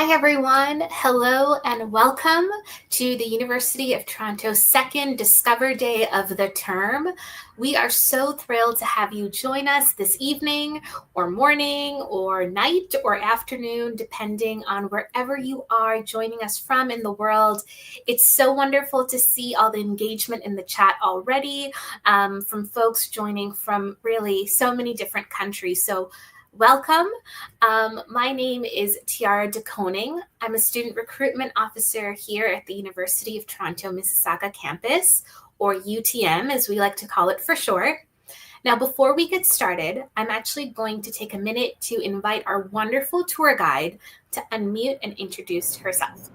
Hi, everyone. Hello and welcome to the University of Toronto's second Discover Day of the term. We are so thrilled to have you join us this evening or morning or night or afternoon, depending on wherever you are joining us from in the world. It's so wonderful to see all the engagement in the chat already from folks joining from really so many different countries. So welcome. My name is Tiara DeConing. I'm a student recruitment officer here at the University of Toronto Mississauga campus, or UTM as we like to call it for short. Now, before we get started, I'm actually going to take a minute to invite our wonderful tour guide to unmute and introduce herself.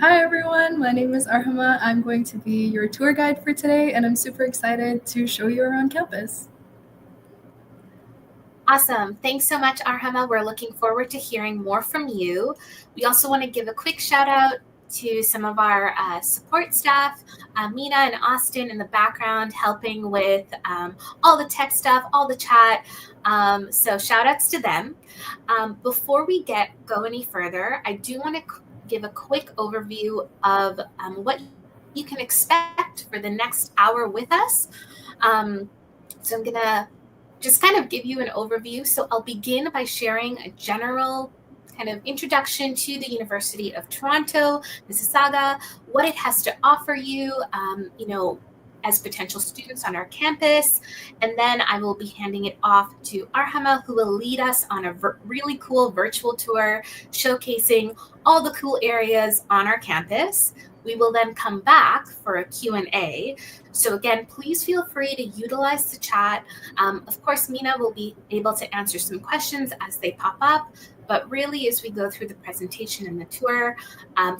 Hi everyone, my name is Arhama. I'm going to be your tour guide for today, and I'm super excited to show you around campus. Awesome. Thanks so much, Arhama. We're looking forward to hearing more from you. We also want to give a quick shout out to some of our support staff, Mina and Austin in the background, helping with all the tech stuff, all the chat. So shout outs to them. Before we go any further, I do want to give a quick overview of what you can expect for the next hour with us. So I'm going to just kind of give you an overview. So I'll begin by sharing a general kind of introduction to the University of Toronto, Mississauga, what it has to offer you, as potential students on our campus. And then I will be handing it off to Arhama, who will lead us on a really cool virtual tour showcasing all the cool areas on our campus. We will then come back for a Q&A. So again, please feel free to utilize the chat. Of course, Mina will be able to answer some questions as they pop up. But really, as we go through the presentation and the tour,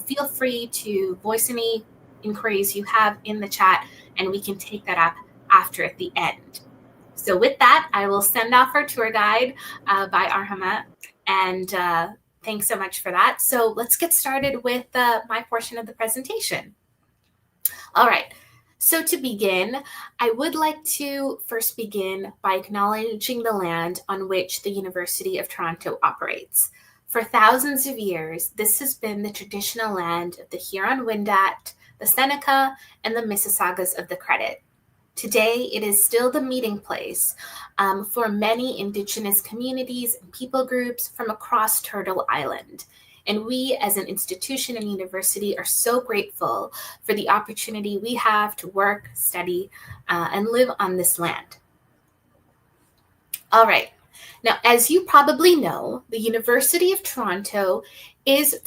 feel free to voice any inquiries you have in the chat, and we can take that up after at the end. So with that, I will send off our tour guide by Arhama, and thanks so much for that. So let's get started with my portion of the presentation. All right. So to begin, I would like to first begin by acknowledging the land on which the University of Toronto operates. For thousands of years, this has been the traditional land of the Huron-Wendat, the Seneca, and the Mississaugas of the Credit. Today, it is still the meeting place for many Indigenous communities and people groups from across Turtle Island. And we, as an institution and university, are so grateful for the opportunity we have to work, study, and live on this land. All right. Now, as you probably know, the University of Toronto is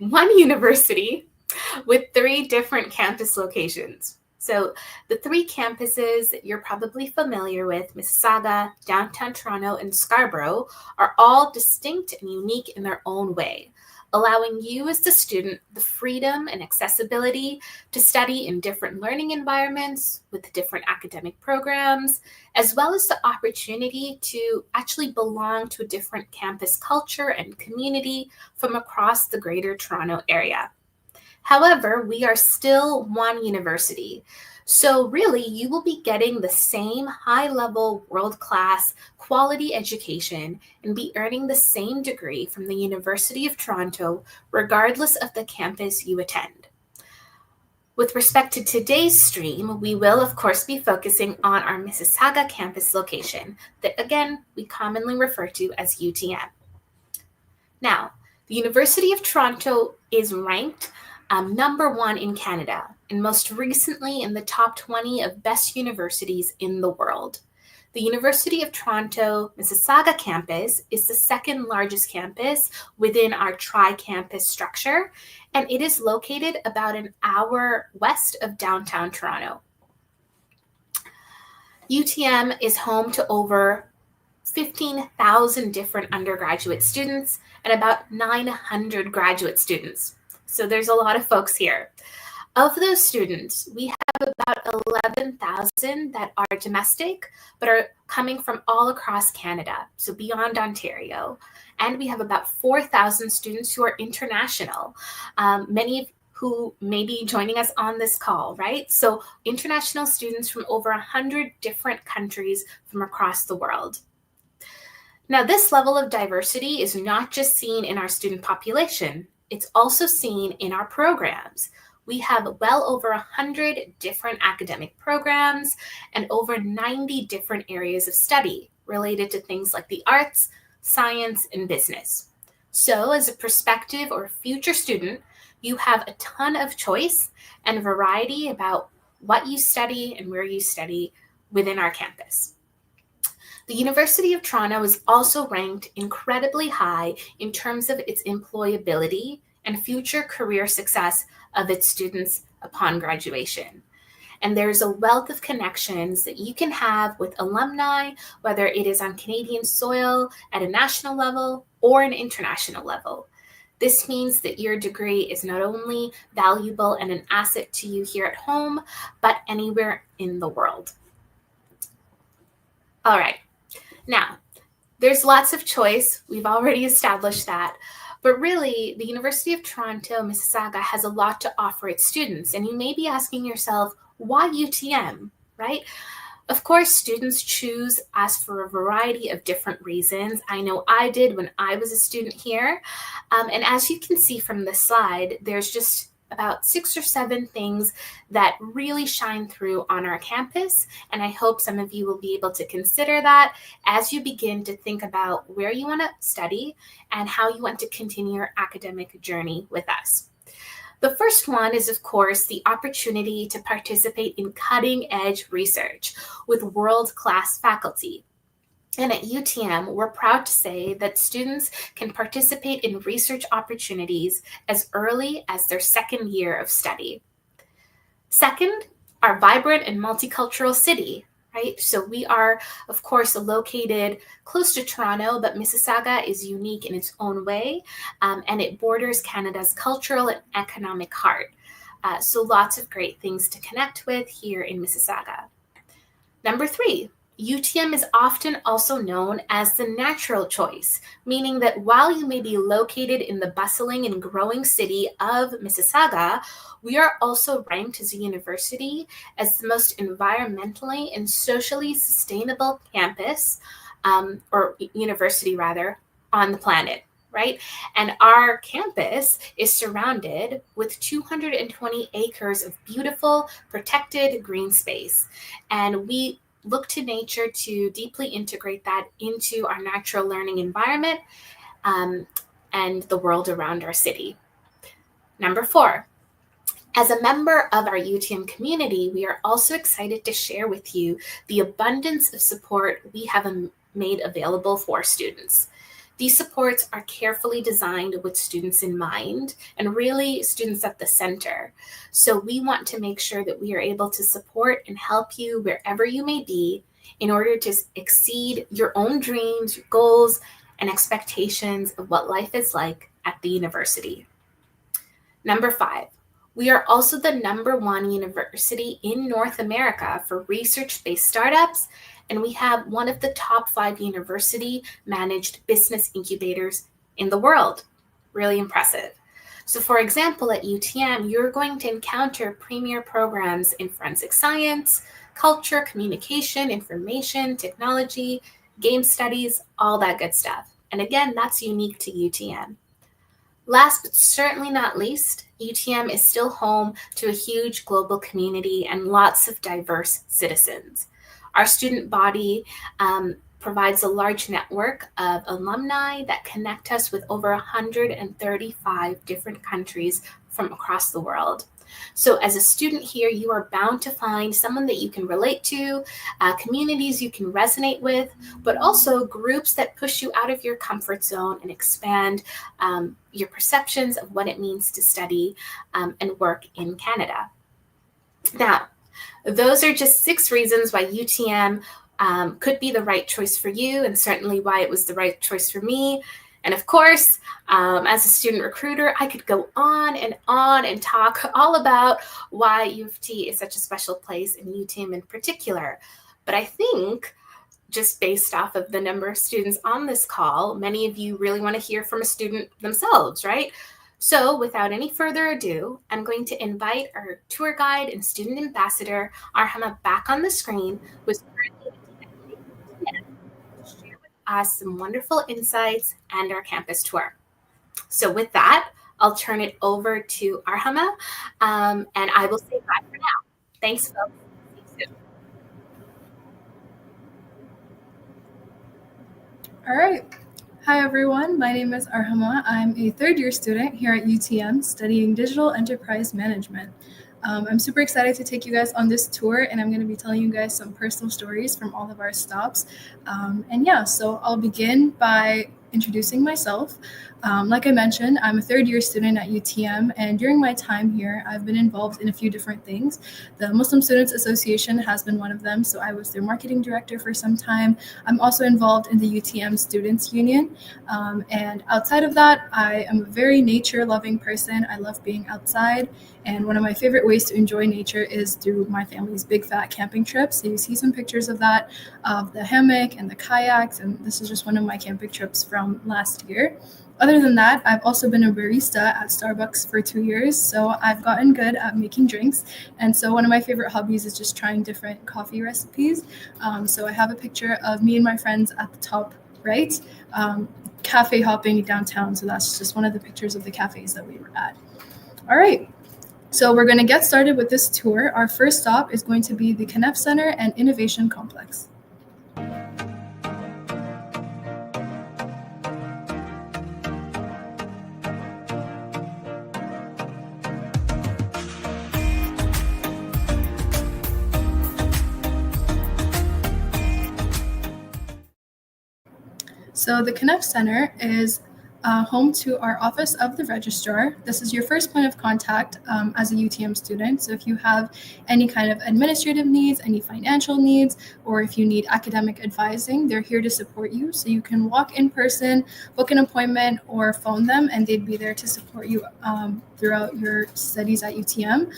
one university with 3 different campus locations. So the 3 campuses that you're probably familiar with, Mississauga, Downtown Toronto, and Scarborough, are all distinct and unique in their own way, allowing you as the student the freedom and accessibility to study in different learning environments with different academic programs, as well as the opportunity to actually belong to a different campus culture and community from across the Greater Toronto area. However, we are still one university. So really, you will be getting the same high-level, world-class, quality education and be earning the same degree from the University of Toronto, regardless of the campus you attend. With respect to today's stream, we will, of course, be focusing on our Mississauga campus location that, again, we commonly refer to as UTM. Now, the University of Toronto is ranked number 1 in Canada, and most recently in the top 20 of best universities in the world. The University of Toronto Mississauga campus is the second largest campus within our tri-campus structure, and it is located about an hour west of downtown Toronto. UTM is home to over 15,000 different undergraduate students and about 900 graduate students. So there's a lot of folks here. Of those students, we have about 11,000 that are domestic, but are coming from all across Canada, so beyond Ontario. And we have about 4,000 students who are international, many of who may be joining us on this call, right? So international students from over 100 different countries from across the world. Now, this level of diversity is not just seen in our student population, it's also seen in our programs. We have well over 100 different academic programs and over 90 different areas of study related to things like the arts, science, and business. So, as a prospective or future student, you have a ton of choice and variety about what you study and where you study within our campus. The University of Toronto is also ranked incredibly high in terms of its employability and future career success of its students upon graduation. And there's a wealth of connections that you can have with alumni, whether it is on Canadian soil at a national level or an international level. This means that your degree is not only valuable and an asset to you here at home, but anywhere in the world. All right. Now, there's lots of choice. We've already established that. But really, the University of Toronto, Mississauga has a lot to offer its students. And you may be asking yourself, why UTM, right? Of course, students choose us for a variety of different reasons. I know I did when I was a student here. And as you can see from this slide, there's just about 6 or 7 things that really shine through on our campus. And I hope some of you will be able to consider that as you begin to think about where you want to study and how you want to continue your academic journey with us. The first one is, of course, the opportunity to participate in cutting-edge research with world-class faculty. And at UTM, we're proud to say that students can participate in research opportunities as early as their second year of study. Second, our vibrant and multicultural city, right? So we are, of course, located close to Toronto, but Mississauga is unique in its own way, and it borders Canada's cultural and economic heart. So lots of great things to connect with here in Mississauga. Number 3, UTM is often also known as the natural choice, meaning that while you may be located in the bustling and growing city of Mississauga, we are also ranked as a university as the most environmentally and socially sustainable campus, or university rather, on the planet. Right? And our campus is surrounded with 220 acres of beautiful, protected green space. And we look to nature to deeply integrate that into our natural learning environment and the world around our city. Number 4, as a member of our UTM community, we are also excited to share with you the abundance of support we have made available for students. These supports are carefully designed with students in mind and really students at the center. So we want to make sure that we are able to support and help you wherever you may be in order to exceed your own dreams, your goals, and expectations of what life is like at the university. Number 5, we are also the #1 university in North America for research-based startups, and we have one of the top 5 university-managed business incubators in the world. Really impressive. So for example, at UTM, you're going to encounter premier programs in forensic science, culture, communication, information, technology, game studies, all that good stuff. And again, that's unique to UTM. Last but certainly not least, UTM is still home to a huge global community and lots of diverse citizens. Our student body provides a large network of alumni that connect us with over 135 different countries from across the world. So as a student here, you are bound to find someone that you can relate to, communities you can resonate with, but also groups that push you out of your comfort zone and expand your perceptions of what it means to study and work in Canada. Now, those are just 6 reasons why UTM could be the right choice for you, and certainly why it was the right choice for me. And of course, as a student recruiter, I could go on and talk all about why U of T is such a special place, and UTM in particular. But I think, just based off of the number of students on this call, many of you really want to hear from a student themselves, right? So without any further ado, I'm going to invite our tour guide and student ambassador, Arhama, back on the screen with us some wonderful insights and our campus tour. So with that, I'll turn it over to Arhama, and I will say bye for now. Thanks, folks. See you soon. All right. Hi, everyone. My name is Arhama. I'm a third-year student here at UTM studying Digital Enterprise Management. I'm super excited to take you guys on this tour, and I'm going to be telling you guys some personal stories from all of our stops. So I'll begin by introducing myself. Like I mentioned, I'm a third-year student at UTM, and during my time here, I've been involved in a few different things. The Muslim Students Association has been one of them, so I was their marketing director for some time. I'm also involved in the UTM Students Union, and outside of that, I am a very nature-loving person. I love being outside, and one of my favorite ways to enjoy nature is through my family's big fat camping trips. So you see some pictures of that, of the hammock and the kayaks, and this is just one of my camping trips from last year. Other than that, I've also been a barista at Starbucks for 2 years, so I've gotten good at making drinks. And so one of my favorite hobbies is just trying different coffee recipes. So I have a picture of me and my friends at the top right, cafe hopping downtown. So that's just one of the pictures of the cafes that we were at. All right. So we're going to get started with this tour. Our first stop is going to be the Kenneth Center and Innovation Complex. So the Kenneth Center is home to our Office of the Registrar. This is your first point of contact as a UTM student. So if you have any kind of administrative needs, any financial needs, or if you need academic advising, they're here to support you. So you can walk in person, book an appointment, or phone them, and they'd be there to support you throughout your studies at UTM.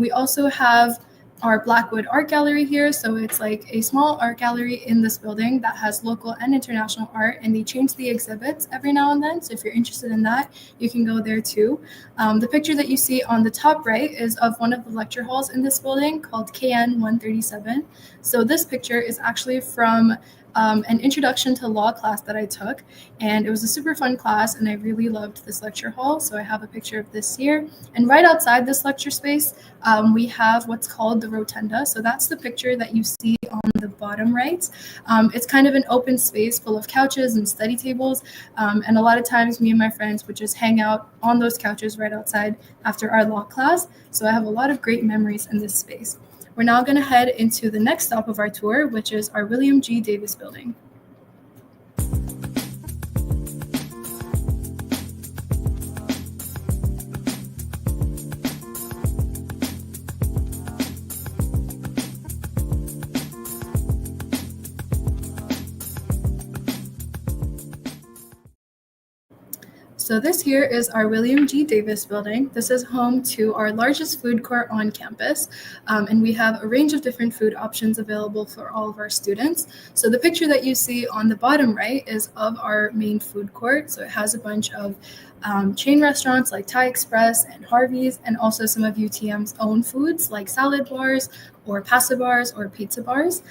We also have our Blackwood Art Gallery here. So it's like a small art gallery in this building that has local and international art, and they change the exhibits every now and then. So if you're interested in that, you can go there too. The picture that you see on the top right is of one of the lecture halls in this building called KN 137. So this picture is actually from an introduction to law class that I took, and it was a super fun class, and I really loved this lecture hall. So I have a picture of this here, and right outside this lecture space we have what's called the rotunda. So that's the picture that you see on the bottom right. It's kind of an open space full of couches and study tables, and a lot of times me and my friends would just hang out on those couches right outside after our law class. So I have a lot of great memories in this space. We're now going to head into the next stop of our tour, which is our William G. Davis building. So this here is our William G. Davis building. This is home to our largest food court on campus, and we have a range of different food options available for all of our students. So the picture that you see on the bottom right is of our main food court. So it has a bunch of chain restaurants like Thai Express and Harvey's, and also some of UTM's own foods like salad bars or pasta bars or pizza bars.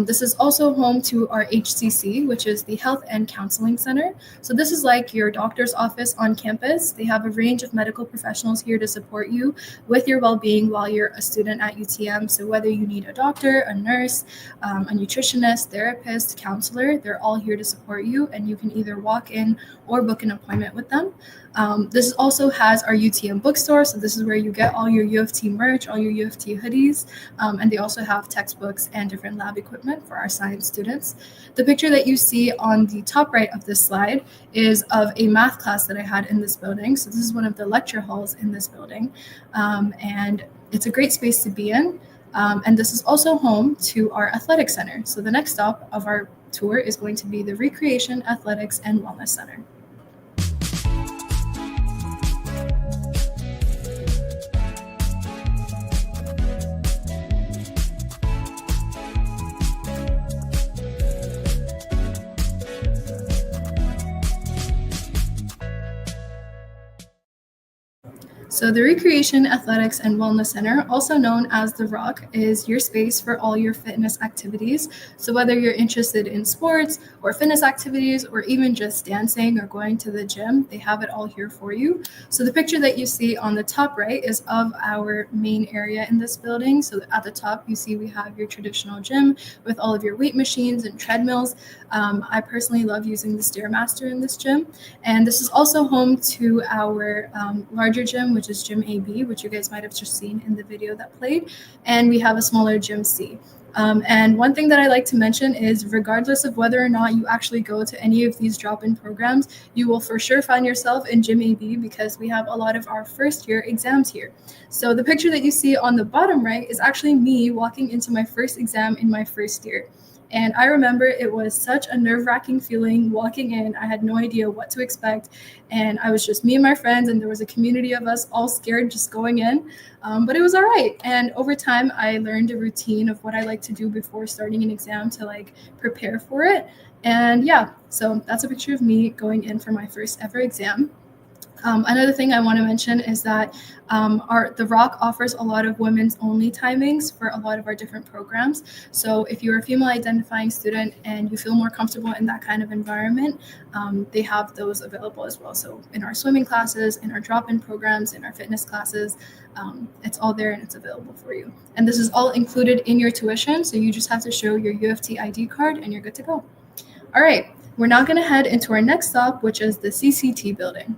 This is also home to our HCC, which is the Health and Counseling Center. So this is like your doctor's office on campus. They have a range of medical professionals here to support you with your well-being while you're a student at UTM. So whether you need a doctor, a nurse, a nutritionist, therapist, counselor, they're all here to support you, and you can either walk in or book an appointment with them. This also has our UTM bookstore. So this is where you get all your U of T merch, all your U of T hoodies, and they also have textbooks and different lab equipment for our science students. The picture that you see on the top right of this slide is of a math class that I had in this building. So this is one of the lecture halls in this building, and it's a great space to be in. And this is also home to our athletic center. So the next stop of our tour is going to be the Recreation, Athletics, and Wellness Center. So the Recreation, Athletics, and Wellness Center, also known as The Rock, is your space for all your fitness activities. So whether you're interested in sports or fitness activities or even just dancing or going to the gym, they have it all here for you. So the picture that you see on the top right is of our main area in this building. So at the top, you see we have your traditional gym with all of your weight machines and treadmills. I personally love using the Stairmaster in this gym. And this is also home to our larger gym, which is Gym AB, which you guys might have just seen in the video that played. And we have a smaller Gym C. And one thing that I like to mention is regardless of whether or not you actually go to any of these drop-in programs, you will for sure find yourself in Gym AB because we have a lot of our first year exams here. So the picture that you see on the bottom right is actually me walking into my first exam in my first year. And I remember it was such a nerve-wracking feeling walking in. I had no idea what to expect. And I was just me and my friends, and there was a community of us all scared just going in. But it was all right. And over time, I learned a routine of what I like to do before starting an exam to prepare for it. And yeah, so that's a picture of me going in for my first ever exam. Another thing I want to mention is that The Rock offers a lot of women's only timings for a lot of our different programs. So if you're a female identifying student and you feel more comfortable in that kind of environment, they have those available as well. So in our swimming classes, in our drop-in programs, in our fitness classes, it's all there and it's available for you. And this is all included in your tuition. So you just have to show your U of T ID card and you're good to go. All right, we're now going to head into our next stop, which is the CCT building.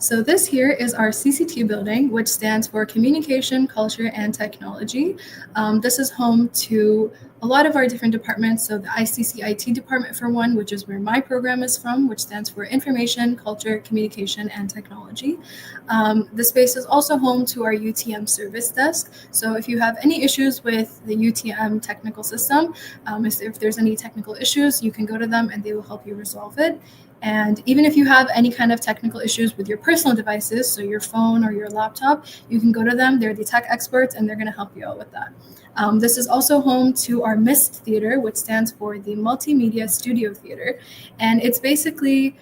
So this here is our CCT building, which stands for Communication, Culture, and Technology. This is home to a lot of our different departments. So the ICC-IT department for one, which is where my program is from, which stands for Information, Culture, Communication, and Technology. The space is also home to our UTM service desk. So if you have any issues with the UTM technical system, if there's any technical issues, you can go to them and they will help you resolve it. And even if you have any kind of technical issues with your personal devices, so your phone or your laptop, you can go to them. They're the tech experts and they're going to help you out with that. This is also home to our MIST Theater, which stands for the Multimedia Studio Theater. And it's basically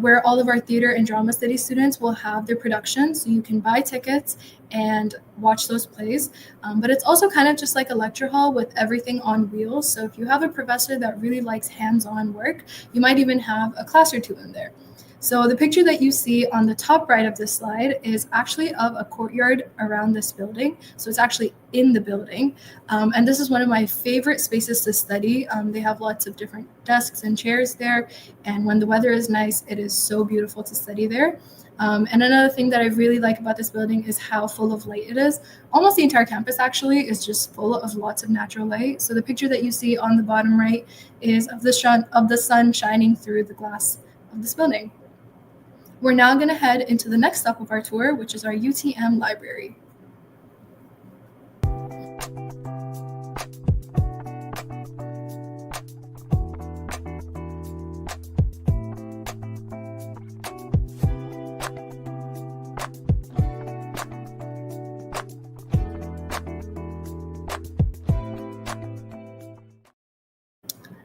where all of our theater and drama study students will have their productions. So you can buy tickets and watch those plays. But it's also kind of just like a lecture hall with everything on wheels. So if you have a professor that really likes hands-on work, you might even have a class or two in there. So the picture that you see on the top right of this slide is actually of a courtyard around this building. So it's actually in the building. And this is one of my favorite spaces to study. They have lots of different desks and chairs there. And when the weather is nice, it is so beautiful to study there. And another thing that I really like about this building is how full of light it is. Almost the entire campus actually is just full of lots of natural light. So the picture that you see on the bottom right is of the sun shining through the glass of this building. We're now going to head into the next stop of our tour, which is our UTM library.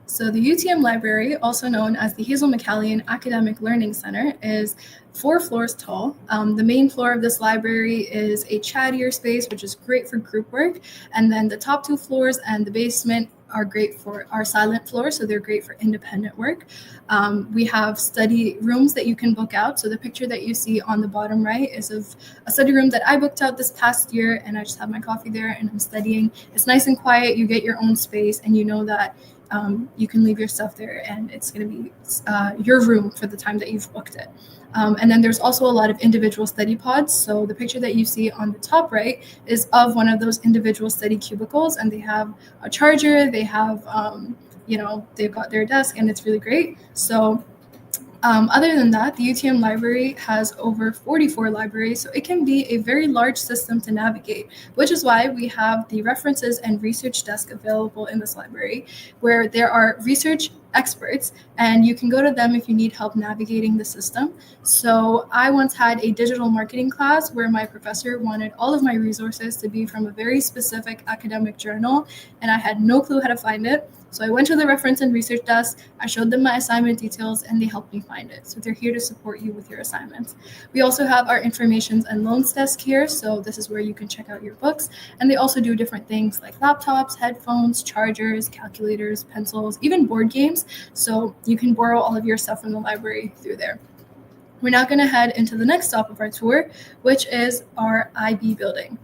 So the UTM Library, also known as the Hazel McCallion Academic Learning Center, is 4 floors tall. The main floor of this library is a chattier space, which is great for group work. And then the top 2 floors and the basement are great for our silent floors, so they're great for independent work. We have study rooms that you can book out. So the picture that you see on the bottom right is of a study room that I booked out this past year, and I just have my coffee there and I'm studying. It's nice and quiet. You get your own space, and you know that you can leave your stuff there and it's going to be your room for the time that you've booked it. And then there's also a lot of individual study pods. So the picture that you see on the top right is of one of those individual study cubicles, and they have a charger, they have, they've got their desk, and it's really great. So other than that, the UTM library has over 44 libraries, so it can be a very large system to navigate, which is why we have the references and research desk available in this library, where there are research experts, and you can go to them if you need help navigating the system. So I once had a digital marketing class where my professor wanted all of my resources to be from a very specific academic journal, and I had no clue how to find it. So I went to the reference and research desk, I showed them my assignment details, and they helped me find it. So they're here to support you with your assignments. We also have our informations and loans desk here, so this is where you can check out your books. And they also do different things like laptops, headphones, chargers, calculators, pencils, even board games. So you can borrow all of your stuff from the library through there. We're now going to head into the next stop of our tour, which is our IB building.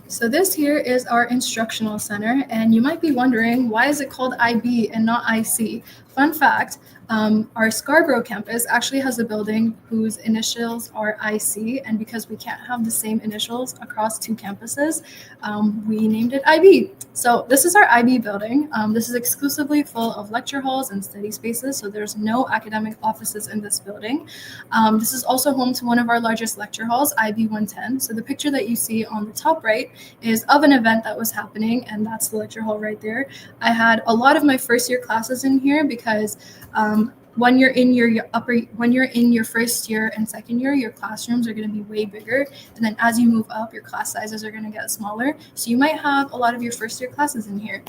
So this here is our instructional center, and you might be wondering, why is it called IB and not IC? Fun fact, our Scarborough campus actually has a building whose initials are IC, and because we can't have the same initials across two campuses, we named it IB. So this is our IB building. This is exclusively full of lecture halls and study spaces, so there's no academic offices in this building. This is also home to one of our largest lecture halls, IB 110. So the picture that you see on the top right is of an event that was happening, and that's the lecture hall right there. I had a lot of my first year classes in here because when you're in your first year and second year, your classrooms are going to be way bigger, and then as you move up, your class sizes are going to get smaller. So you might have a lot of your first year classes in here.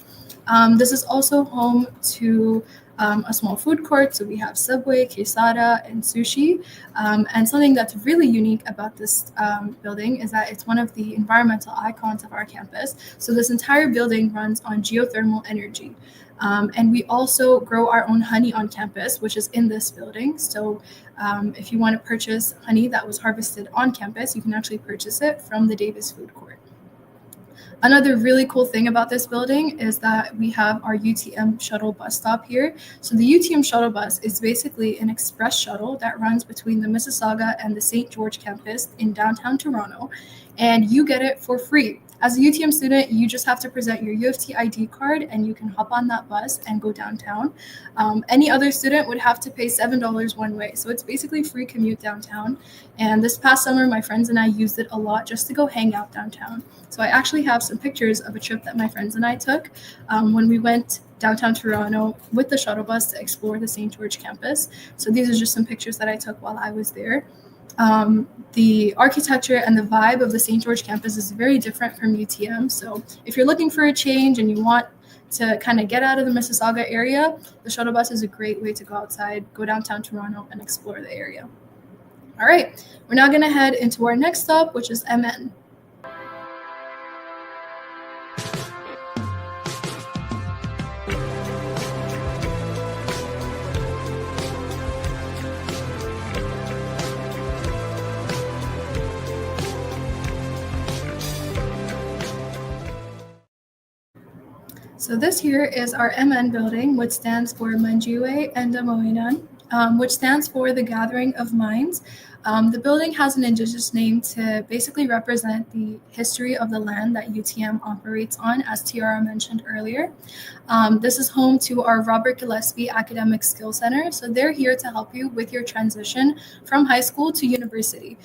This is also home to a small food court. So we have Subway, quesada, and sushi. And something that's really unique about this building is that it's one of the environmental icons of our campus. So this entire building runs on geothermal energy. And we also grow our own honey on campus, which is in this building. So if you want to purchase honey that was harvested on campus, you can actually purchase it from the Davis Food Court. Another really cool thing about this building is that we have our UTM shuttle bus stop here. So the UTM shuttle bus is basically an express shuttle that runs between the Mississauga and the St. George campus in downtown Toronto, and you get it for free. As a UTM student, you just have to present your U of T ID card and you can hop on that bus and go downtown. Any other student would have to pay $7 one way. So it's basically free commute downtown. And this past summer, my friends and I used it a lot just to go hang out downtown. So I actually have some pictures of a trip that my friends and I took when we went downtown Toronto with the shuttle bus to explore the St. George campus. So these are just some pictures that I took while I was there. The architecture and the vibe of the St. George campus is very different from UTM. So if you're looking for a change and you want to kind of get out of the Mississauga area, the shuttle bus is a great way to go outside, go downtown Toronto, and explore the area. All right, we're now going to head into our next stop, which is MN. So this here is our MN building, which stands for Manjiwe Endamoinan, which stands for the Gathering of Minds. The building has an indigenous name to basically represent the history of the land that UTM operates on, as Tiara mentioned earlier. This is home to our Robert Gillespie Academic Skill Center. So they're here to help you with your transition from high school to university.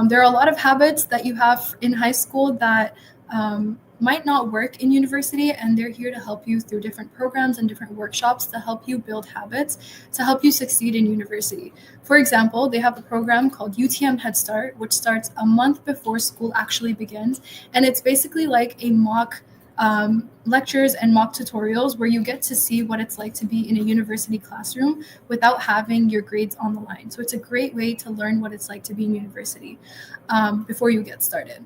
There are a lot of habits that you have in high school that might not work in university, and they're here to help you through different programs and different workshops to help you build habits to help you succeed in university. For example, they have a program called UTM Head Start, which starts a month before school actually begins, and it's basically like a mock lectures and mock tutorials where you get to see what it's like to be in a university classroom without having your grades on the line. So it's a great way to learn what it's like to be in university before you get started.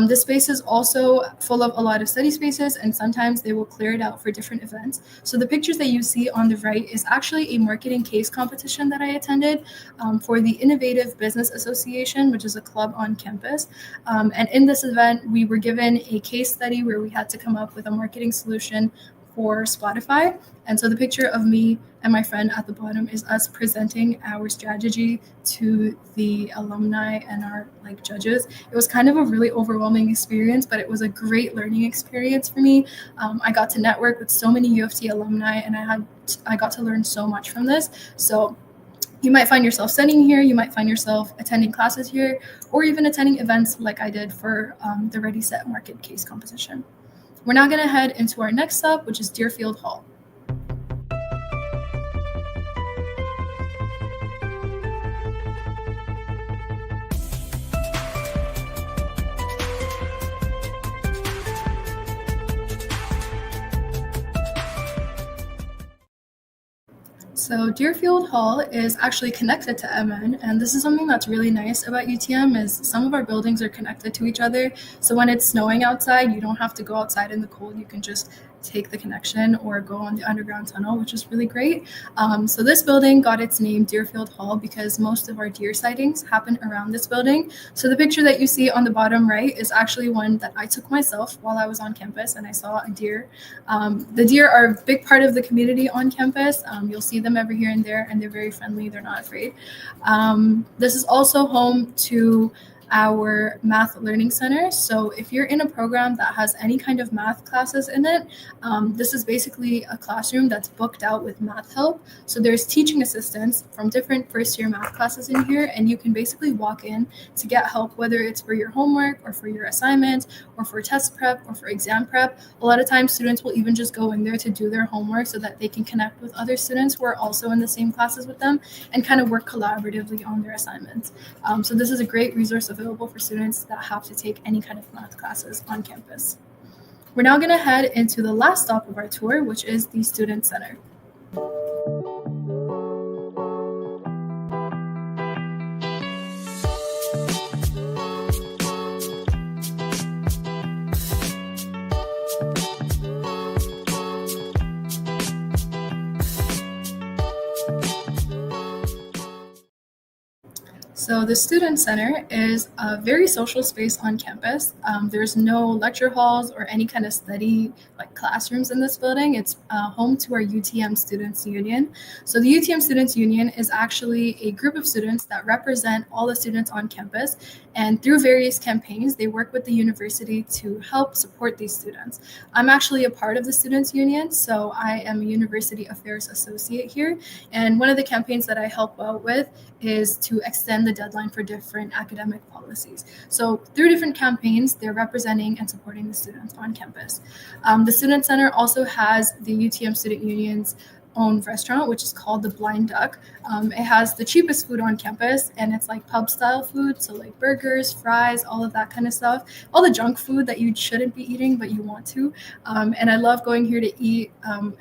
This space is also full of a lot of study spaces, and sometimes they will clear it out for different events. So the pictures that you see on the right is actually a marketing case competition that I attended for the Innovative Business Association, which is a club on campus. And in this event, we were given a case study where we had to come up with a marketing solution for Spotify. And so the picture of me and my friend at the bottom is us presenting our strategy to the alumni and our judges. It was kind of a really overwhelming experience, but it was a great learning experience for me. I got to network with so many U of T alumni, and I got to learn so much from this. So you might find yourself studying here, you might find yourself attending classes here, or even attending events like I did for the Ready Set Market case competition. We're now going to head into our next stop, which is Deerfield Hall. So Deerfield Hall is actually connected to MN, and this is something that's really nice about UTM is some of our buildings are connected to each other. So when it's snowing outside, you don't have to go outside in the cold. You can just take the connection or go on the underground tunnel, which is really great. So this building got its name Deerfield Hall because most of our deer sightings happen around this building. So the picture that you see on the bottom right is actually one that I took myself while I was on campus, and I saw a deer. The deer are a big part of the community on campus. You'll see them every here and there, and they're very friendly. They're not afraid. This is also home to our math learning center. So if you're in a program that has any kind of math classes in it, this is basically a classroom that's booked out with math help. So there's teaching assistants from different first year math classes in here, and you can basically walk in to get help, whether it's for your homework or for your assignments or for test prep or for exam prep. A lot of times students will even just go in there to do their homework so that they can connect with other students who are also in the same classes with them and kind of work collaboratively on their assignments. So this is a great resource available for students that have to take any kind of math classes on campus. We're now going to head into the last stop of our tour, which is the Student Center. So the Student Center is a very social space on campus. There's no lecture halls or any kind of study classrooms in this building. It's home to our UTM Students Union. So the UTM Students Union is actually a group of students that represent all the students on campus. And through various campaigns, they work with the university to help support these students. I'm actually a part of the Students Union, so I am a University Affairs Associate here. And one of the campaigns that I help out with is to extend the deadline for different academic policies. So through different campaigns, they're representing and supporting the students on campus. The Student Center also has the UTM Student Union's own restaurant, which is called the Blind Duck. It has the cheapest food on campus, and it's pub style food, so burgers, fries, all of that kind of stuff, all the junk food that you shouldn't be eating but you want to. And I love going here to eat.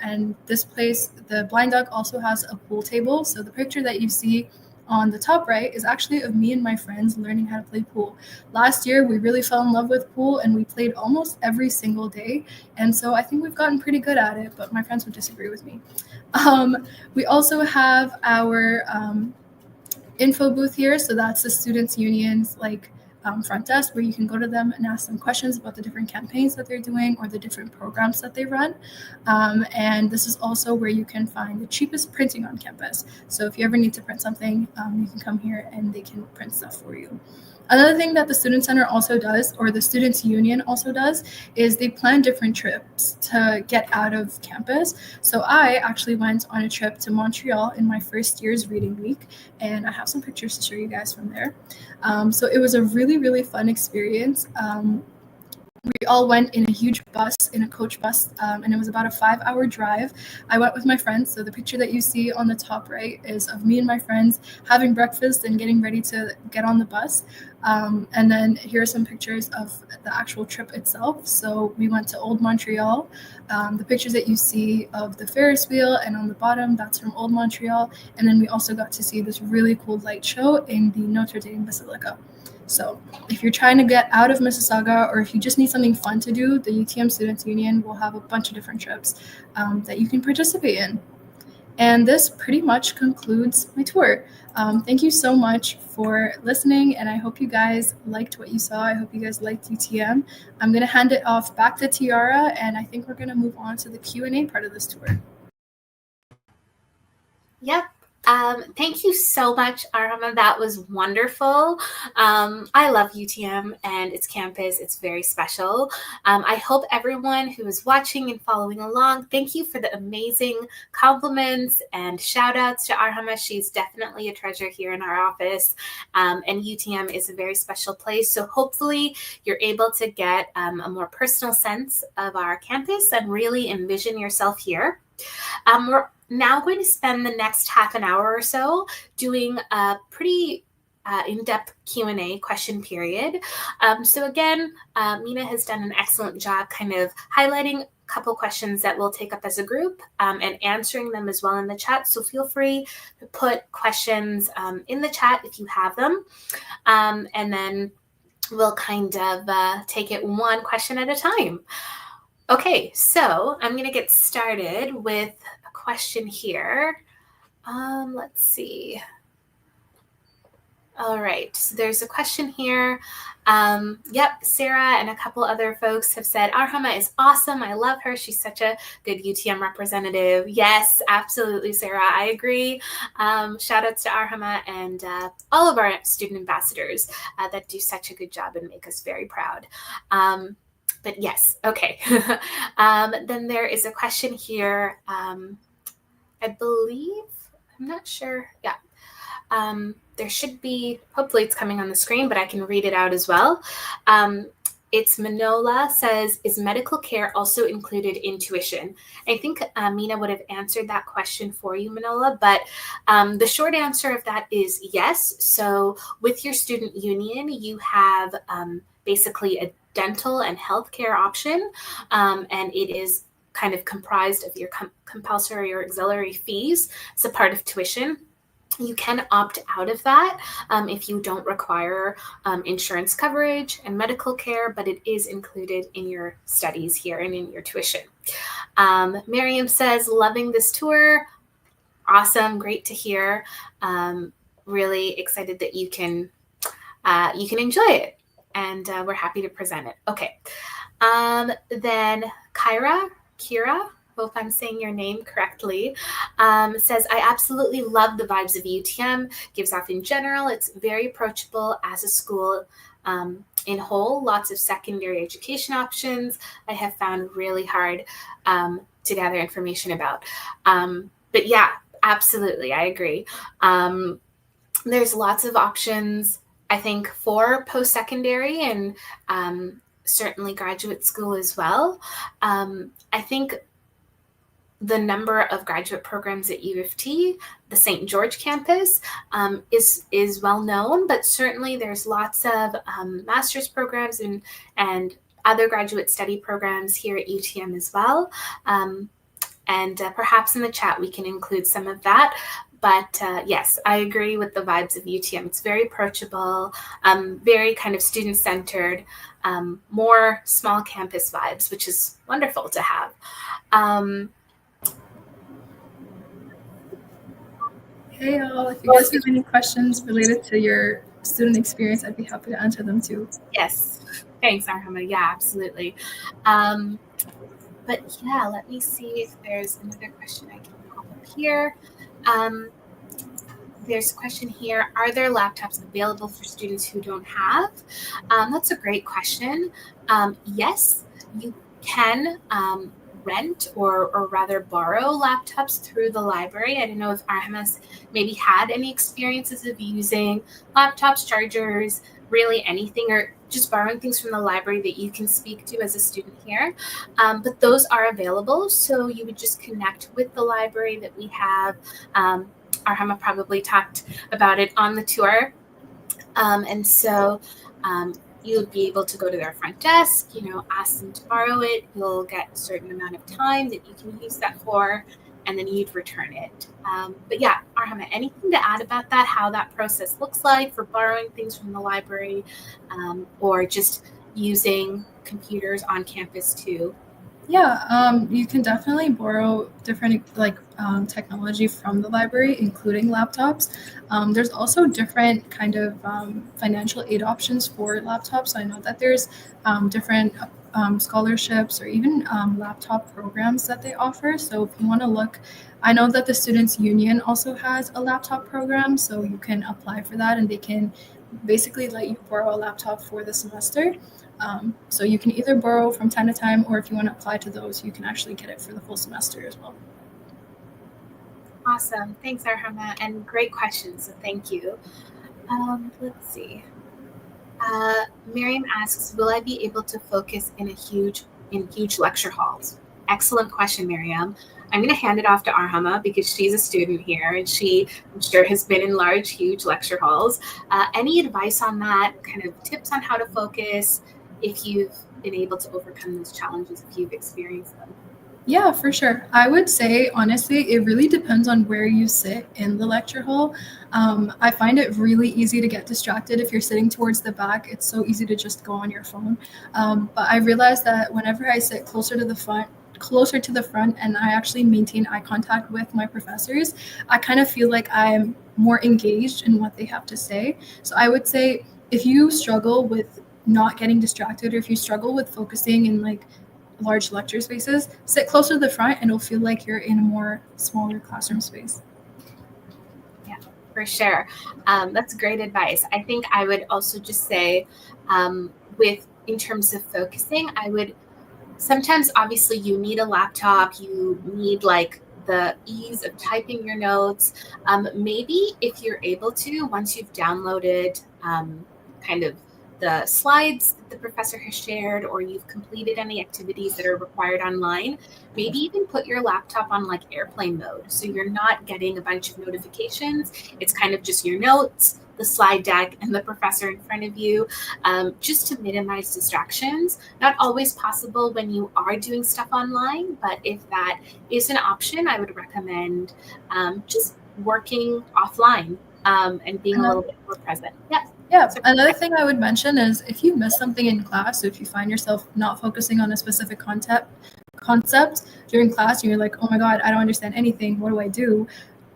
And this place, the Blind Duck, also has a pool table. So the picture that you see on the top right is actually of me and my friends learning how to play pool. Last year, we really fell in love with pool, and we played almost every single day. And so I think we've gotten pretty good at it, but my friends would disagree with me. We also have our info booth here. So that's the Students Union's front desk, where you can go to them and ask them questions about the different campaigns that they're doing or the different programs that they run. And this is also where you can find the cheapest printing on campus. So if you ever need to print something, you can come here and they can print stuff for you. Another thing that the Student Center also does, or the Students Union also does, is they plan different trips to get out of campus. So I actually went on a trip to Montreal in my first year's reading week, and I have some pictures to show you guys from there. So it was a really, really fun experience. We all went in a huge bus, in a coach bus, and it was about a 5-hour drive. I went with my friends, so the picture that you see on the top right is of me and my friends having breakfast and getting ready to get on the bus. And then here are some pictures of the actual trip itself. So we went to Old Montreal. The pictures that you see of the Ferris wheel and on the bottom, that's from Old Montreal. And then we also got to see this really cool light show in the Notre Dame Basilica. So if you're trying to get out of Mississauga, or if you just need something fun to do, the UTM Students Union will have a bunch of different trips that you can participate in. And this pretty much concludes my tour. Thank you so much for listening, and I hope you guys liked what you saw. I hope you guys liked UTM. I'm going to hand it off back to Tiara, and I think we're going to move on to the Q&A part of this tour. Yep. Thank you so much, Arhama. That was wonderful. I love UTM and its campus. It's very special. I hope everyone who is watching and following along, thank you for the amazing compliments and shout outs to Arhama. She's definitely a treasure here in our office. And UTM is a very special place. So hopefully you're able to get a more personal sense of our campus and really envision yourself here. We're now going to spend the next half an hour or so doing a pretty in-depth Q&A question period. So again, Mina has done an excellent job kind of highlighting a couple questions that we'll take up as a group and answering them as well in the chat. So feel free to put questions in the chat if you have them. And then we'll kind of take it one question at a time. Okay, so I'm going to get started with a question here. Let's see. All right, so there's a question here. Yep, Sarah and a couple other folks have said, Arhama is awesome. I love her. She's such a good UTM representative. Yes, absolutely, Sarah. I agree. Shout outs to Arhama and all of our student ambassadors that do such a good job and make us very proud. But yes, okay. Then there is a question here. I believe, I'm not sure. Yeah. There should be, hopefully it's coming on the screen, but I can read it out as well. It's Manola says, is medical care also included in tuition? I think Mina would have answered that question for you, Manola, but the short answer of that is yes. So with your student union, you have basically a dental and healthcare option, and it is kind of comprised of your compulsory or auxiliary fees. It's a part of tuition. You can opt out of that if you don't require insurance coverage and medical care, but it is included in your studies here and in your tuition. Miriam says, loving this tour. Awesome, great to hear. Really excited that you can enjoy it, and we're happy to present it. Okay, then Kira, hope I'm saying your name correctly, says, I absolutely love the vibes of UTM, gives off in general. It's very approachable as a school in whole, lots of secondary education options I have found really hard to gather information about. But yeah, absolutely, I agree. There's lots of options, I think, for post-secondary and certainly graduate school as well. I think the number of graduate programs at U of T, the St. George campus, is well known, but certainly there's lots of master's programs and other graduate study programs here at UTM as well. And perhaps in the chat we can include some of that. But yes, I agree with the vibes of UTM. It's very approachable, very kind of student-centered, more small campus vibes, which is wonderful to have. Hey y'all, if you guys have any questions related to your student experience, I'd be happy to answer them too. Yes, thanks, Arhama. Yeah, absolutely. But yeah, let me see if there's another question I can pop up here. There's a question here. Are there laptops available for students who don't have? That's a great question. Yes, you can rent or rather borrow laptops through the library. I don't know if Arhama's maybe had any experiences of using laptops, chargers, really anything, or just borrowing things from the library that you can speak to as a student here. But those are available. So you would just connect with the library that we have. Arhama probably talked about it on the tour. And so you would be able to go to their front desk, ask them to borrow it. You'll get a certain amount of time that you can use that for, and then you'd return it. But yeah, Arhama, anything to add about that, how that process looks like for borrowing things from the library or just using computers on campus too? Yeah, you can definitely borrow different technology from the library, including laptops. There's also different kind of financial aid options for laptops. So I know that there's different scholarships or even laptop programs that they offer. So if you want to look, I know that the Students Union also has a laptop program, so you can apply for that, and they can basically let you borrow a laptop for the semester. So you can either borrow from time to time, or if you want to apply to those, you can actually get it for the full semester as well. Awesome. Thanks, Arhama, and great questions. So thank you. Let's see. Miriam asks, will I be able to focus in huge lecture halls? Excellent question, Miriam. I'm going to hand it off to Arhama because she's a student here and she, I'm sure, has been in huge lecture halls. Any advice on that? Kind of tips on how to focus if you've been able to overcome those challenges, if you've experienced them? Yeah, for sure. I would say, honestly, it really depends on where you sit in the lecture hall. I find it really easy to get distracted if you're sitting towards the back. It's so easy to just go on your phone. But I realized that whenever I sit closer to the front and I actually maintain eye contact with my professors, I kind of feel like I'm more engaged in what they have to say. So I would say if you struggle with not getting distracted, or if you struggle with focusing in large lecture spaces, sit closer to the front and it'll feel like you're in a more smaller classroom space. Yeah, for sure. That's great advice. I think I would also just say, in terms of focusing, I would sometimes, obviously, you need a laptop, you need the ease of typing your notes. Maybe if you're able to, once you've downloaded kind of the slides that the professor has shared, or you've completed any activities that are required online, maybe even put your laptop on airplane mode. So you're not getting a bunch of notifications. It's kind of just your notes, the slide deck, and the professor in front of you, just to minimize distractions. Not always possible when you are doing stuff online, but if that is an option, I would recommend just working offline and being a little bit more present. Yeah. Yeah, another thing I would mention is if you miss something in class, so if you find yourself not focusing on a specific concept during class, and you're like, oh my God, I don't understand anything, what do I do?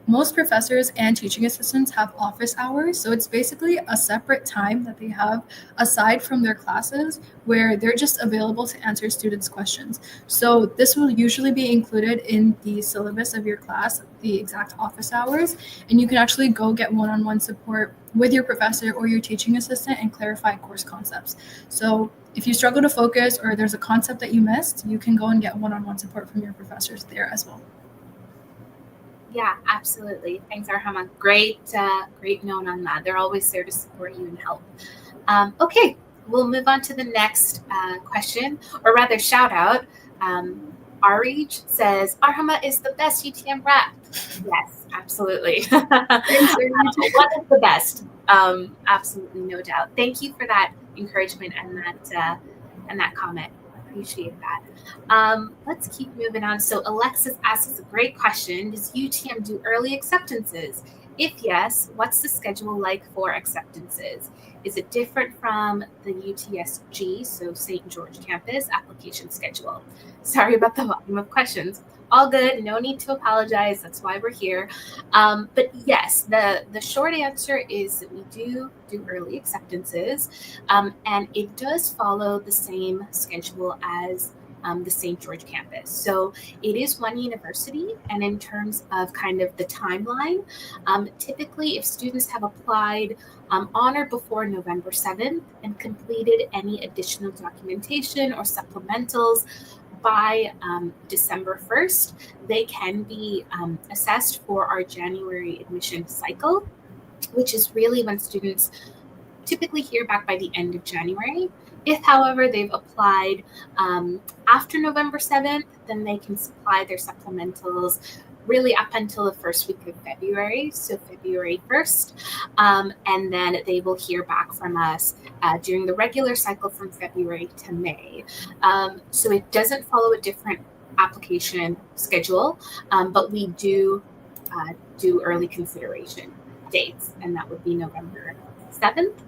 Most professors and teaching assistants have office hours. So it's basically a separate time that they have aside from their classes where they're just available to answer students' questions. So this will usually be included in the syllabus of your class, the exact office hours, and you can actually go get one-on-one support with your professor or your teaching assistant and clarify course concepts. So if you struggle to focus or there's a concept that you missed, you can go and get one-on-one support from your professors there as well. Yeah, absolutely. Thanks, Arhama. Great note on that. They're always there to support you and help. Okay, we'll move on to the next question, or rather shout out. Arij says, Arhama is the best UTM rep. Yes, absolutely. One of the best. Absolutely, no doubt. Thank you for that encouragement and that comment. Appreciate that. Let's keep moving on. So Alexis asks a great question. Does UTM do early acceptances? If yes, what's the schedule like for acceptances? Is it different from the UTSG, so St. George campus application schedule? Sorry about the volume of questions. All good. No need to apologize. That's why we're here. But yes, the short answer is that we do early acceptances, and it does follow the same schedule as the St. George campus. So it is one university, and in terms of kind of the timeline, typically if students have applied on or before November 7th and completed any additional documentation or supplementals by December 1st, they can be assessed for our January admission cycle, which is really when students typically hear back by the end of January. If, however, they've applied after November 7th, then they can supply their supplementals really up until the first week of February, so February 1st, and then they will hear back from us during the regular cycle from February to May. So it doesn't follow a different application schedule, but we do early consideration dates, and that would be November 7th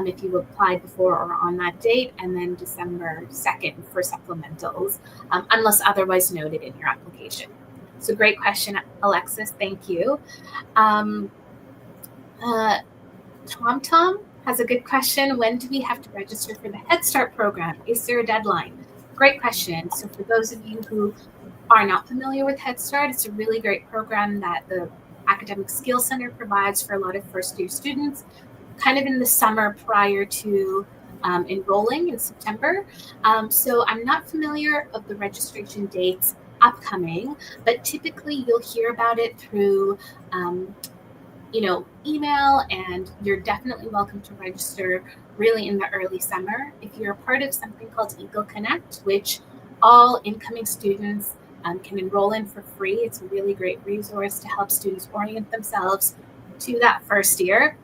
if you applied before or on that date, and then December 2nd for supplementals, unless otherwise noted in your application. So great question, Alexis. Thank you. Tom has a good question. When do we have to register for the Head Start program? Is there a deadline? Great question. So for those of you who are not familiar with Head Start, it's a really great program that the Academic Skills Center provides for a lot of first-year students, kind of in the summer prior to enrolling in September. So I'm not familiar of the registration dates upcoming, but typically you'll hear about it through email, and you're definitely welcome to register really in the early summer. If you're a part of something called Eagle Connect, which all incoming students can enroll in for free, it's a really great resource to help students orient themselves to that first year.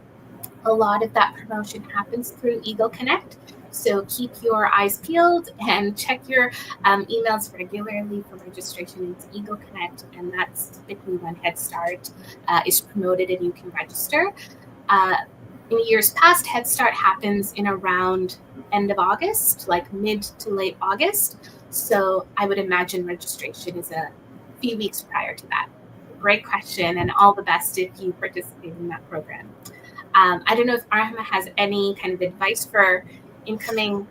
A lot of that promotion happens through Eagle Connect. So keep your eyes peeled and check your emails regularly for registration into Eagle Connect, and that's typically when Head Start is promoted and you can register. In years past, Head Start happens in around end of August, like mid to late August. So I would imagine registration is a few weeks prior to that. Great question, and all the best if you participate in that program. I don't know if Arhama has any kind of advice for incoming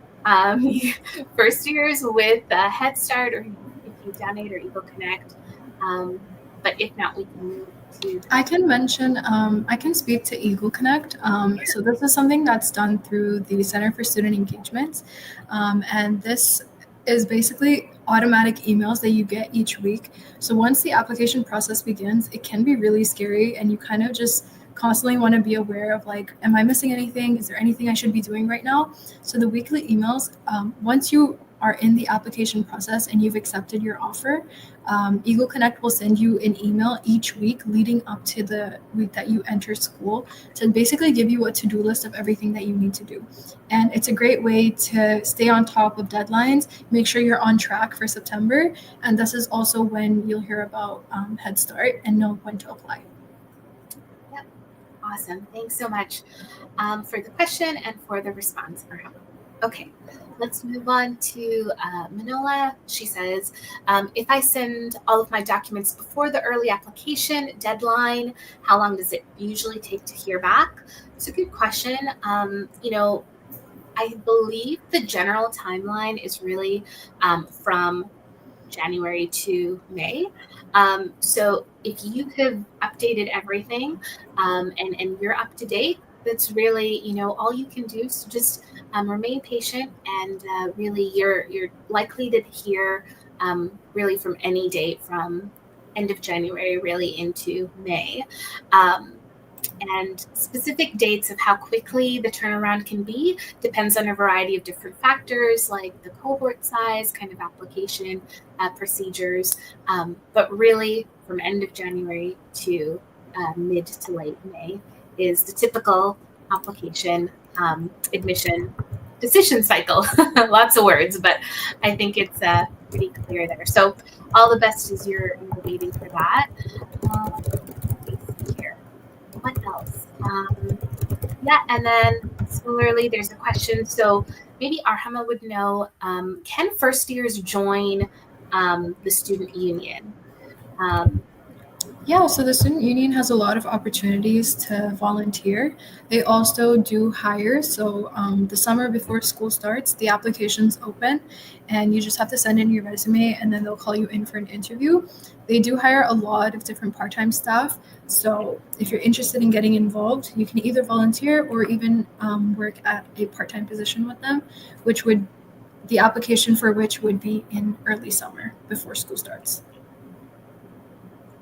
first years with Head Start, or if you've done it, or Eagle Connect. But if not, we can move to. I can mention, I can speak to Eagle Connect. So this is something that's done through the Center for Student Engagement. And this is basically automatic emails that you get each week. So once the application process begins, it can be really scary, and you kind of just constantly want to be aware of, like, am I missing anything? Is there anything I should be doing right now? So the weekly emails, once you are in the application process and you've accepted your offer, Eagle Connect will send you an email each week leading up to the week that you enter school to basically give you a to-do list of everything that you need to do. And it's a great way to stay on top of deadlines, make sure you're on track for September. And this is also when you'll hear about Head Start and know when to apply. Yep. Awesome. Thanks so much for the question and for the response, Arhama. Okay, let's move on to Manola. She says, if I send all of my documents before the early application deadline, how long does it usually take to hear back? It's a good question. I believe the general timeline is really from January to May. So if you have updated everything and you're up to date, that's really, all you can do. So just remain patient, and really you're likely to hear really from any date from end of January really into May. And specific dates of how quickly the turnaround can be depends on a variety of different factors, like the cohort size, kind of application procedures. But really, from end of January to mid to late May is the typical application admission decision cycle. Lots of words, but I think it's pretty clear there. So all the best as you're waiting for that. Here. What else? And then similarly, there's a question. So maybe Arhama would know, can first years join the student union? Yeah, so the student union has a lot of opportunities to volunteer. They also do hire. So the summer before school starts, the application's open, and you just have to send in your resume, and then they'll call you in for an interview. They do hire a lot of different part-time staff. So if you're interested in getting involved, you can either volunteer or even work at a part-time position with them, the application for which would be in early summer before school starts.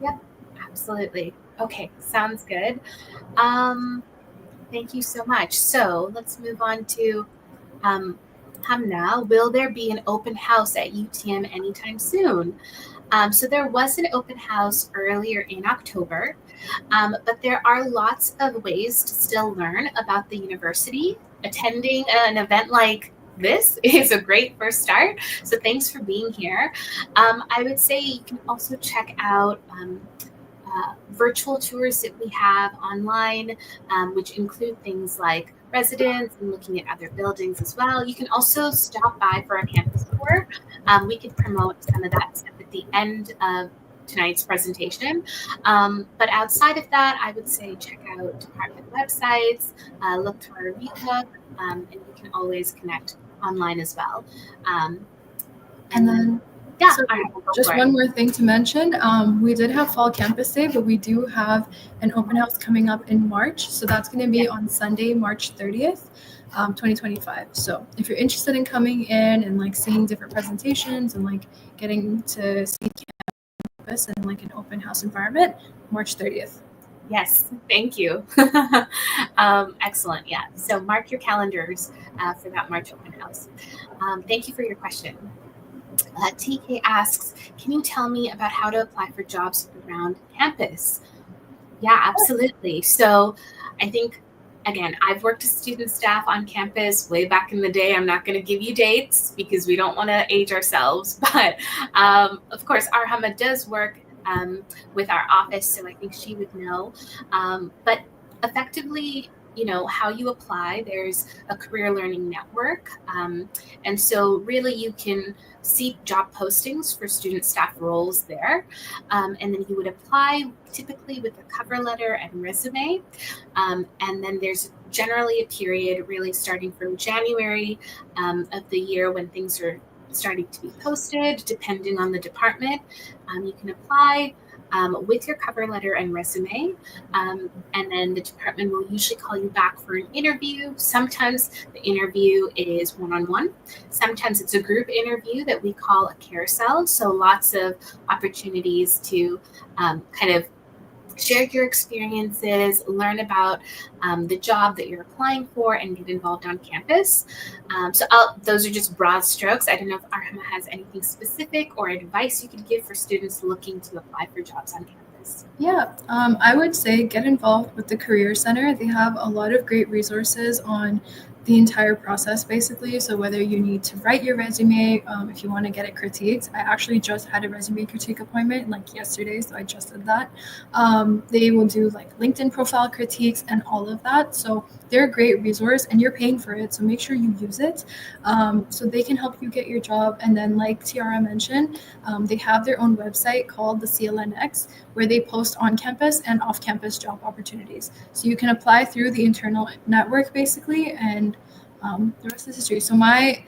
Yep. Absolutely. Okay, sounds good. Thank you so much. So let's move on to Hamna. Will there be an open house at UTM anytime soon? So there was an open house earlier in October, but there are lots of ways to still learn about the university. Attending an event like this is a great first start. So thanks for being here. I would say you can also check out virtual tours that we have online, which include things like residents and looking at other buildings as well. You can also stop by for a campus tour. We could promote some of that stuff at the end of tonight's presentation. But outside of that, I would say check out department websites, look to our review book, and you can always connect online as well. And then, yeah, so just one more thing to mention. We did have Fall Campus Day, but we do have an open house coming up in March. So that's going to be on Sunday, March 30th, 2025. So if you're interested in coming in and like seeing different presentations and like getting to see campus in like an open house environment, March 30th. Yes, thank you. Excellent. Yeah. So mark your calendars for that March open house. Thank you for your question. TK asks, can you tell me about how to apply for jobs around campus? Yeah, absolutely. So I think, again, I've worked as student staff on campus way back in the day. I'm not going to give you dates because we don't want to age ourselves. But of course, Arhama does work with our office, so I think she would know. But effectively, how you apply, there's a career learning network. And so really you can see job postings for student staff roles there. And then you would apply typically with a cover letter and resume. And then there's generally a period really starting from January of the year when things are starting to be posted, depending on the department. You can apply with your cover letter and resume, and then the department will usually call you back for an interview. Sometimes the interview is one-on-one. Sometimes it's a group interview that we call a carousel. So lots of opportunities to kind of share your experiences, learn about the job that you're applying for, and get involved on campus. So those are just broad strokes. I don't know if Arhama has anything specific or advice you could give for students looking to apply for jobs on campus. Yeah, I would say get involved with the Career Center. They have a lot of great resources on the entire process, basically. So whether you need to write your resume, if you want to get it critiqued, I actually just had a resume critique appointment like yesterday, so I just did that. They will do like LinkedIn profile critiques and all of that. So they're a great resource and you're paying for it, so make sure you use it. So they can help you get your job. And then like Tiara mentioned, they have their own website called the CLNX, where they post on-campus and off-campus job opportunities. So you can apply through the internal network basically, and the rest is history. So my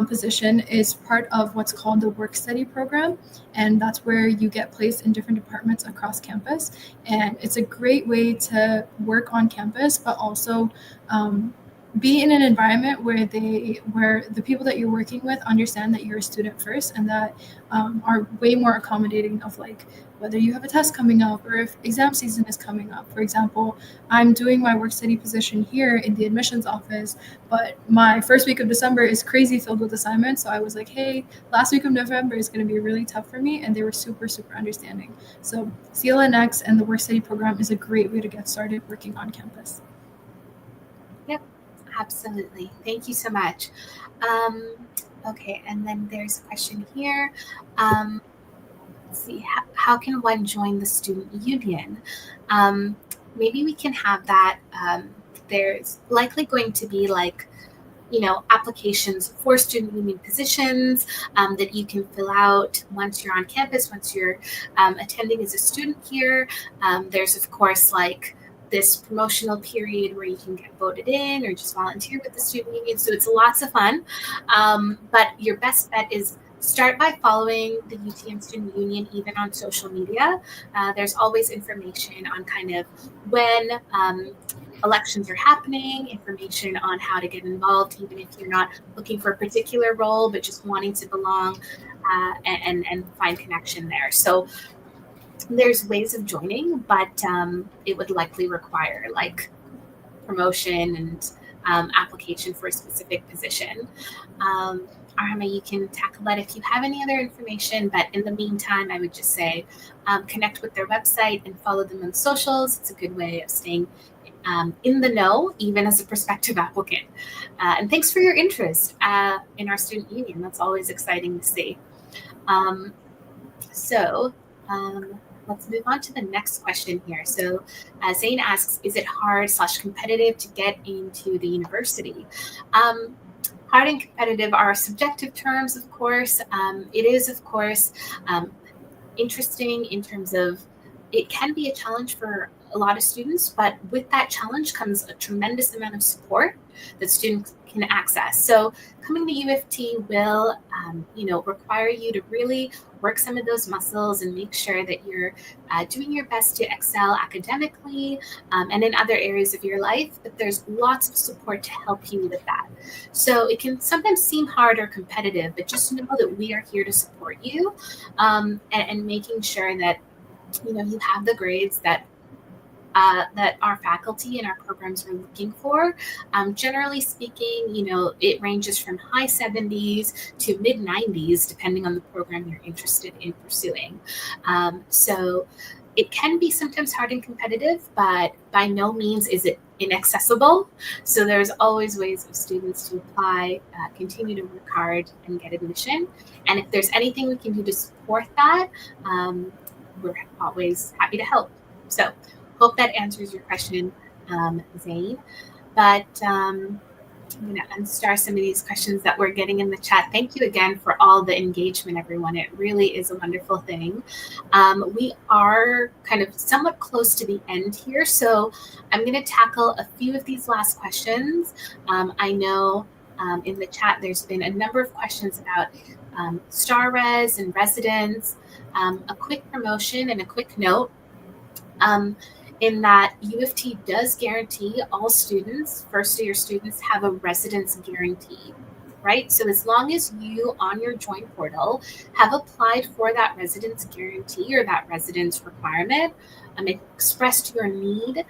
position is part of what's called the work study program, and that's where you get placed in different departments across campus. And it's a great way to work on campus, but also be in an environment where the people that you're working with understand that you're a student first, and that are way more accommodating of like whether you have a test coming up or if exam season is coming up. For example, I'm doing my work study position here in the admissions office, but my first week of December is crazy filled with assignments. So I was like, hey, last week of November is going to be really tough for me. And they were super, super understanding. So CLNX and the work study program is a great way to get started working on campus. Yep, absolutely. Thank you so much. Okay, and then there's a question here. Let's see, how can one join the student union? Maybe we can have that. There's likely going to be like, applications for student union positions that you can fill out once you're on campus, once you're attending as a student here. There's, of course, like this promotional period where you can get voted in or just volunteer with the student union. So it's lots of fun. But your best bet is start by following the UTM Student Union, even on social media. There's always information on kind of when elections are happening, information on how to get involved, even if you're not looking for a particular role, but just wanting to belong and find connection there. So there's ways of joining, but it would likely require like promotion and application for a specific position. Arhama, you can tackle that if you have any other information, but in the meantime, I would just say connect with their website and follow them on socials. It's a good way of staying in the know, even as a prospective applicant. And thanks for your interest in our student union. That's always exciting to see. let's move on to the next question here. So Zane asks, is it hard/competitive to get into the university? Hard and competitive are subjective terms, of course. It is, of course, interesting in terms of it can be a challenge for a lot of students, but with that challenge comes a tremendous amount of support that students can access. So coming to U of T will, require you to really work some of those muscles and make sure that you're doing your best to excel academically and in other areas of your life, but there's lots of support to help you with that. So it can sometimes seem hard or competitive, but just know that we are here to support you and making sure that you have the grades that our faculty and our programs are looking for. Generally speaking, it ranges from high 70s to mid 90s, depending on the program you're interested in pursuing. So it can be sometimes hard and competitive, but by no means is it inaccessible. So there's always ways of students to apply, continue to work hard and get admission. And if there's anything we can do to support that, we're always happy to help. So hope that answers your question, Zane. But I'm going to unstar some of these questions that we're getting in the chat. Thank you again for all the engagement, everyone. It really is a wonderful thing. We are kind of somewhat close to the end here, so I'm going to tackle a few of these last questions. I know in the chat there's been a number of questions about star res and residence. A quick promotion and a quick note. In that U of T does guarantee all students, first-year students, have a residence guarantee, right? So as long as you on your join portal have applied for that residence guarantee or that residence requirement, expressed your need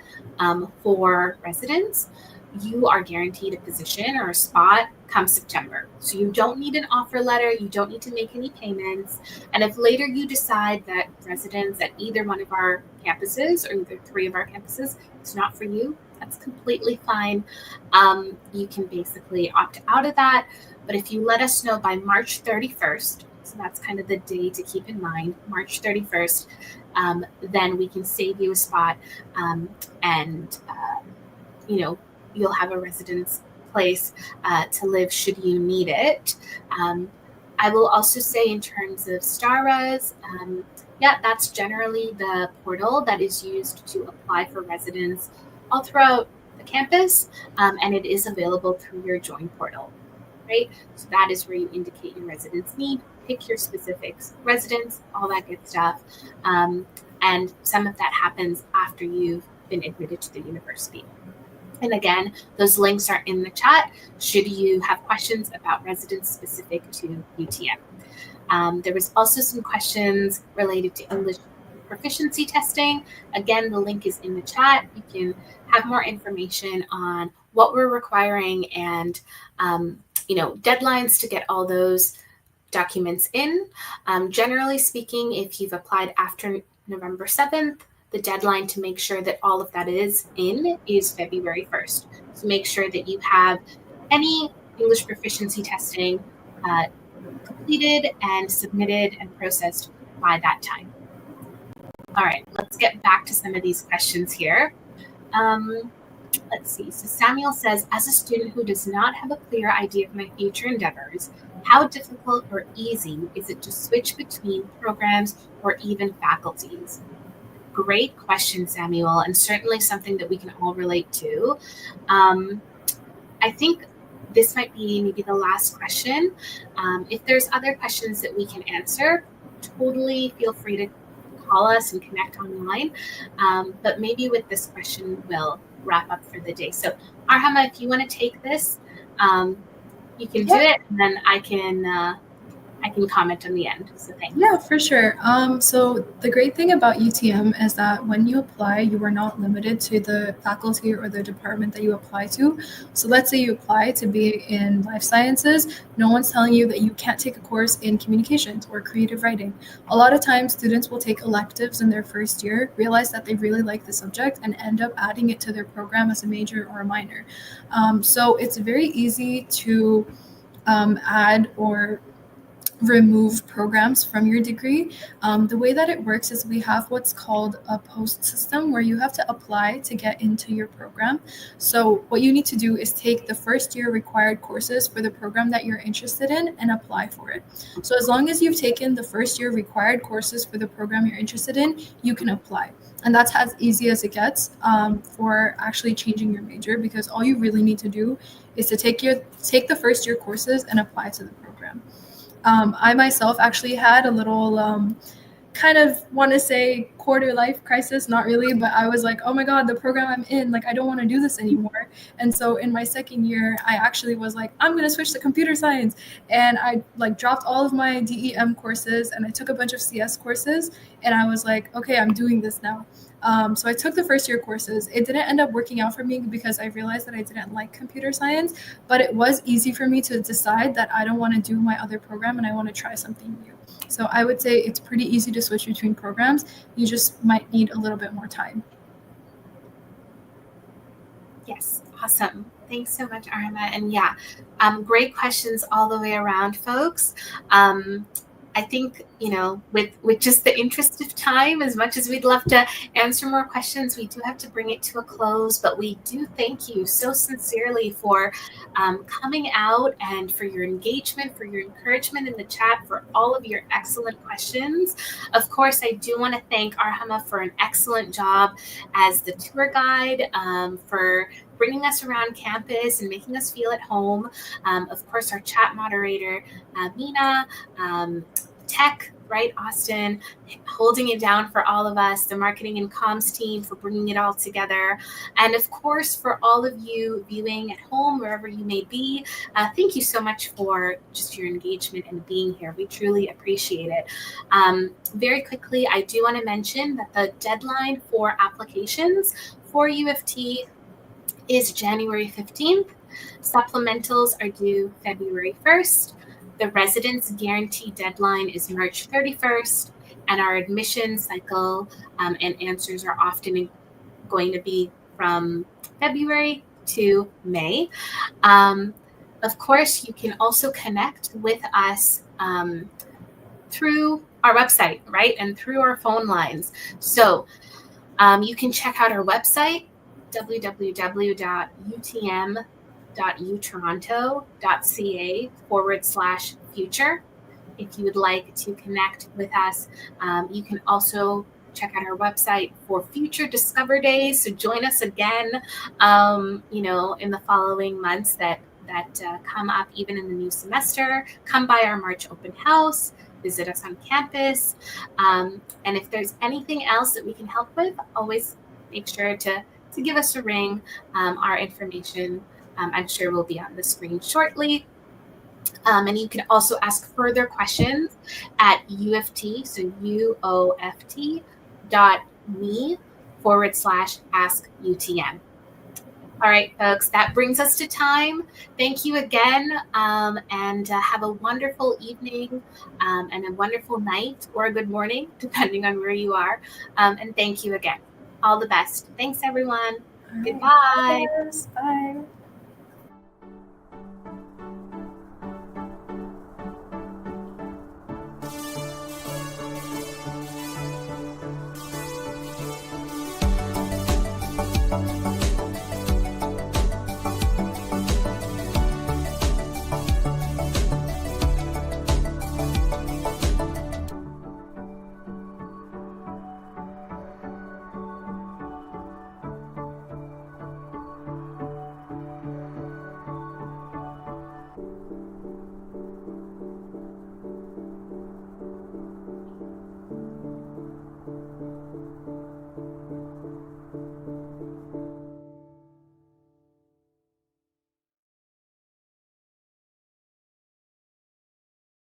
for residence, you are guaranteed a position or a spot come September. So you don't need an offer letter, you don't need to make any payments. And if later you decide that residence at either one of our campuses or either 3 of our campuses is not for you, that's completely fine. You can basically opt out of that. But if you let us know by March 31st, so that's kind of the day to keep in mind, March 31st, then we can save you a spot and you'll have a residence place to live should you need it. I will also say in terms of Star Res, that's generally the portal that is used to apply for residence all throughout the campus, and it is available through your Join portal, right? So that is where you indicate your residence need, pick your specific residence, all that good stuff, and some of that happens after you've been admitted to the university. And again, those links are in the chat should you have questions about residence specific to UTM. There was also some questions related to English proficiency testing. Again, the link is in the chat. You can have more information on what we're requiring and deadlines to get all those documents in. Generally speaking, if you've applied after November 7th, the deadline to make sure that all of that is in is February 1st. So make sure that you have any English proficiency testing completed and submitted and processed by that time. All right, let's get back to some of these questions here. Let's see. So Samuel says, as a student who does not have a clear idea of my future endeavors, how difficult or easy is it to switch between programs or even faculties? Great question, Samuel, and certainly something that we can all relate to. I think this might be maybe the last question. If there's other questions that we can answer, totally feel free to call us and connect online. But maybe with this question, we'll wrap up for the day. So Arhama, if you want to take this, you can do it, and then I can comment on the end. So thanks. Yeah, for sure. So the great thing about UTM is that when you apply, you are not limited to the faculty or the department that you apply to. So let's say you apply to be in life sciences. No one's telling you that you can't take a course in communications or creative writing. A lot of times students will take electives in their first year, realize that they really like the subject, and end up adding it to their program as a major or a minor. So it's very easy to add or remove programs from your degree. The way that it works is we have what's called a post system where you have to apply to get into your program. So what you need to do is take the first year required courses for the program that you're interested in and apply for it. So as long as you've taken the first year required courses for the program you're interested in, you can apply. And that's as easy as it gets for actually changing your major, because all you really need to do is to take the first year courses and apply to the program. I myself actually had a little kind of want to say quarter life crisis, not really, but I was like, oh my God, the program I'm in, like, I don't want to do this anymore. And so in my second year, I actually was like, I'm going to switch to computer science. And I like dropped all of my DEM courses and I took a bunch of CS courses and I was like, okay, I'm doing this now. So I took the first year courses. It didn't end up working out for me because I realized that I didn't like computer science, but it was easy for me to decide that I don't want to do my other program and I want to try something new. So I would say it's pretty easy to switch between programs. You just might need a little bit more time. Yes, awesome. Thanks so much, Arhama. And yeah, great questions all the way around, folks. I think, with just the interest of time, as much as we'd love to answer more questions, we do have to bring it to a close. But we do thank you so sincerely for coming out and for your engagement, for your encouragement in the chat, for all of your excellent questions. Of course, I do want to thank Arhama for an excellent job as the tour guide, for bringing us around campus and making us feel at home. Of course, our chat moderator, Mina, tech, right, Austin, holding it down for all of us, the marketing and comms team for bringing it all together. And of course, for all of you viewing at home, wherever you may be, thank you so much for just your engagement and being here. We truly appreciate it. Very quickly, I do want to mention that the deadline for applications for U of T is January 15th. Supplementals are due February 1st. The residence guarantee deadline is March 31st, and our admission cycle and answers are often going to be from February to May. Of course, you can also connect with us through our website, right, and through our phone lines. So you can check out our website, www.utm.utoronto.ca/future. If you would like to connect with us, you can also check out our website for future Discover Days. So join us again, in the following months that come up, even in the new semester. Come by our March open house, visit us on campus. And if there's anything else that we can help with, always make sure to give us a ring. Our information, I'm sure, will be on the screen shortly. And you can also ask further questions at U of T, so uoft.me/askutm. All right, folks, that brings us to time. Thank you again, and have a wonderful evening and a wonderful night, or a good morning, depending on where you are. And thank you again. All the best. Thanks, everyone. Goodbye. Bye.